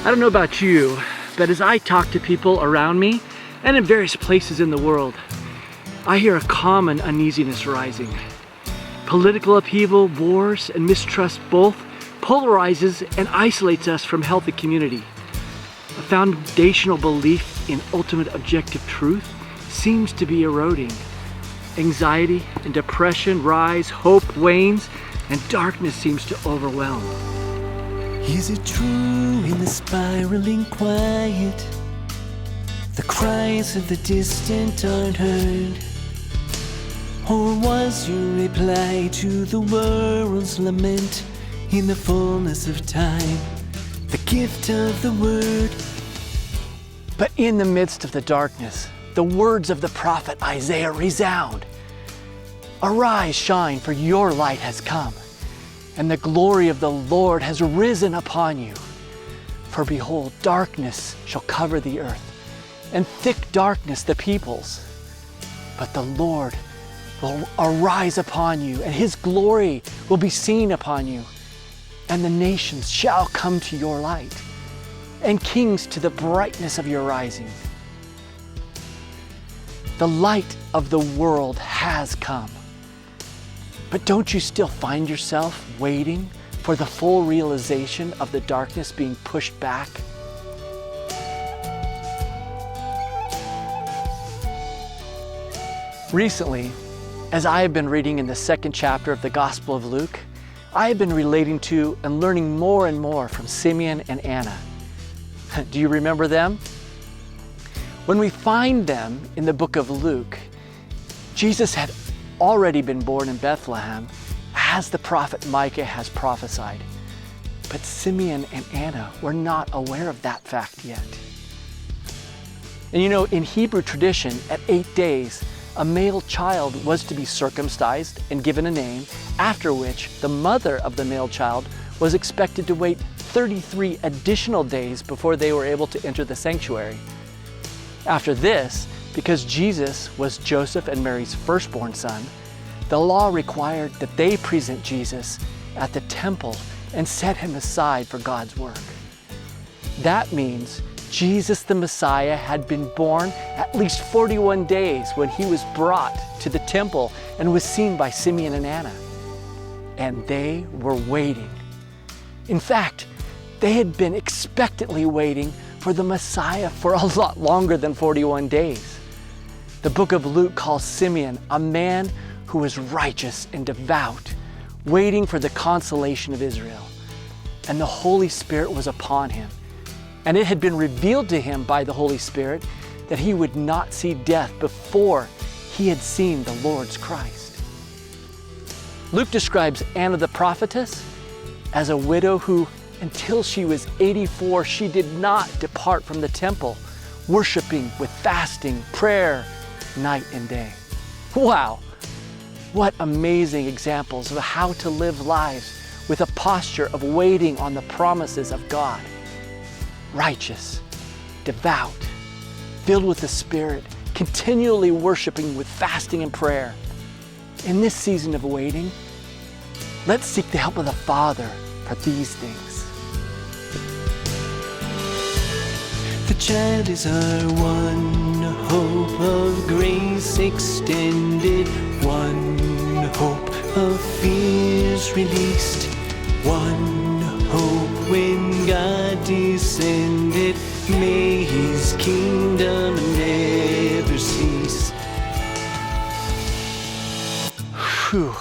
I don't know about you, but as I talk to people around me and in various places in the world, I hear a common uneasiness rising. Political upheaval, wars, and mistrust both polarizes and isolates us from healthy community. A foundational belief in ultimate objective truth seems to be eroding. Anxiety and depression rise, hope wanes, and darkness seems to overwhelm. Is it true in the spiraling quiet, the cries of the distant aren't heard? Or was your reply to the world's lament in the fullness of time, the gift of the word? But in the midst of the darkness, the words of the prophet Isaiah resound. Arise, shine, for your light has come, and the glory of the Lord has risen upon you. For behold, darkness shall cover the earth, and thick darkness the peoples. But the Lord will arise upon you, and his glory will be seen upon you. And the nations shall come to your light, and kings to the brightness of your rising. The light of the world has come. But don't you still find yourself waiting for the full realization of the darkness being pushed back? Recently, as I have been reading in the second chapter of the Gospel of Luke, I have been relating to and learning more and more from Simeon and Anna. Do you remember them? When we find them in the book of Luke, Jesus had already been born in Bethlehem, as the prophet Micah has prophesied. But Simeon and Anna were not aware of that fact yet. And you know, in Hebrew tradition, at 8 days, a male child was to be circumcised and given a name, after which the mother of the male child was expected to wait 33 additional days before they were able to enter the sanctuary. After this, because Jesus was Joseph and Mary's firstborn son, the law required that they present Jesus at the temple and set him aside for God's work. That means Jesus the Messiah had been born at least 41 days when he was brought to the temple and was seen by Simeon and Anna. And they were waiting. In fact, they had been expectantly waiting for the Messiah for a lot longer than 41 days. The book of Luke calls Simeon a man who was righteous and devout, waiting for the consolation of Israel. And the Holy Spirit was upon him. And it had been revealed to him by the Holy Spirit that he would not see death before he had seen the Lord's Christ. Luke describes Anna the prophetess as a widow who, until she was 84, she did not depart from the temple, worshiping with fasting, prayer, night and day. Wow! What amazing examples of how to live lives with a posture of waiting on the promises of God. Righteous, devout, filled with the Spirit, continually worshiping with fasting and prayer. In this season of waiting, let's seek the help of the Father for these things. The child is our one hope of grace extended, one hope of fears released, one hope when God descended, may his kingdom never cease. Whew.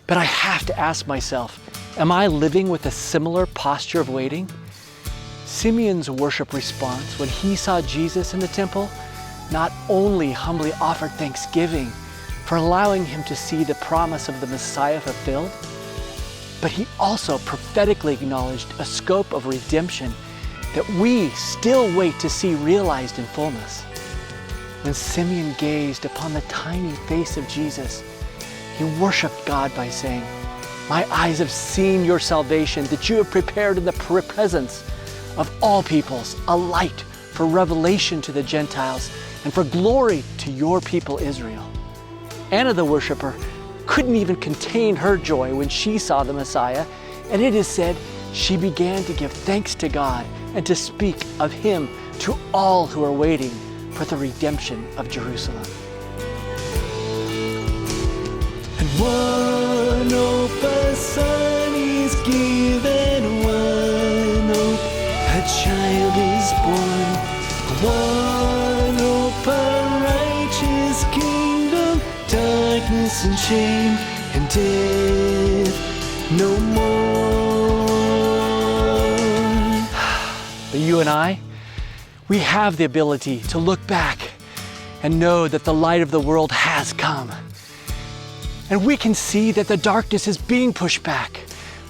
But I have to ask myself, am I living with a similar posture of waiting? Simeon's worship response when he saw Jesus in the temple not only humbly offered thanksgiving for allowing him to see the promise of the Messiah fulfilled, but he also prophetically acknowledged a scope of redemption that we still wait to see realized in fullness. When Simeon gazed upon the tiny face of Jesus, he worshiped God by saying, "My eyes have seen your salvation that you have prepared in the presence of all peoples, a light for revelation to the Gentiles and for glory to your people Israel." Anna the worshiper couldn't even contain her joy when she saw the Messiah, and it is said she began to give thanks to God and to speak of him to all who are waiting for the redemption of Jerusalem. And one hope a son is given, one hope a child is born, one hope a righteous kingdom, darkness and shame and death no more. But you and I, we have the ability to look back and know that the light of the world has come. And we can see that the darkness is being pushed back.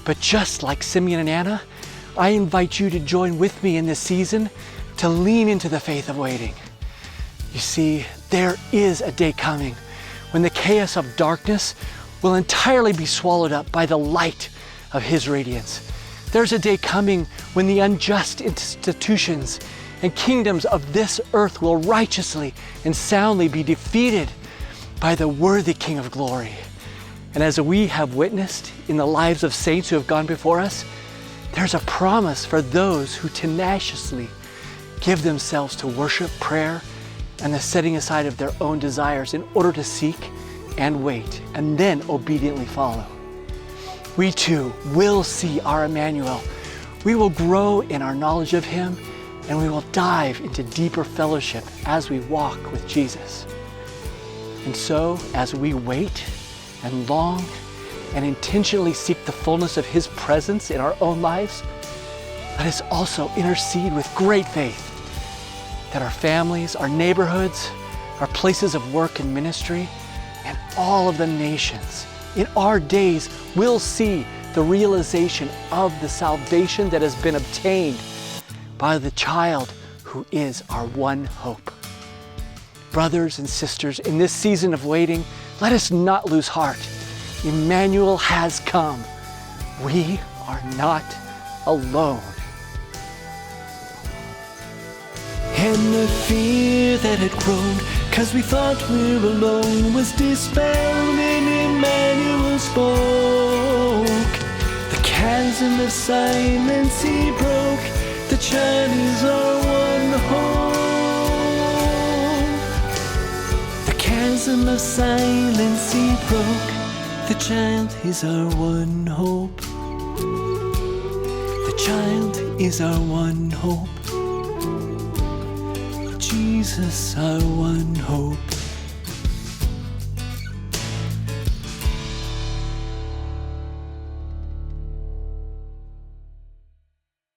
But just like Simeon and Anna, I invite you to join with me in this season to lean into the faith of waiting. You see, there is a day coming when the chaos of darkness will entirely be swallowed up by the light of his radiance. There's a day coming when the unjust institutions and kingdoms of this earth will righteously and soundly be defeated by the worthy King of glory. And as we have witnessed in the lives of saints who have gone before us, there's a promise for those who tenaciously give themselves to worship, prayer, and the setting aside of their own desires in order to seek and wait, and then obediently follow. We too will see our Immanuel. We will grow in our knowledge of him, and we will dive into deeper fellowship as we walk with Jesus. And so, as we wait and long and intentionally seek the fullness of his presence in our own lives, let us also intercede with great faith that our families, our neighborhoods, our places of work and ministry, and all of the nations in our days will see the realization of the salvation that has been obtained by the child who is our one hope. Brothers and sisters, in this season of waiting, let us not lose heart. Immanuel has come. We are not alone. And the fear that had grown, 'cause we thought we were alone, was dispelled when Immanuel spoke. The chasm of silence he broke. The child is our one hope. The chasm of silence he broke. The child is our one hope. The child is our one hope. Jesus, our one hope.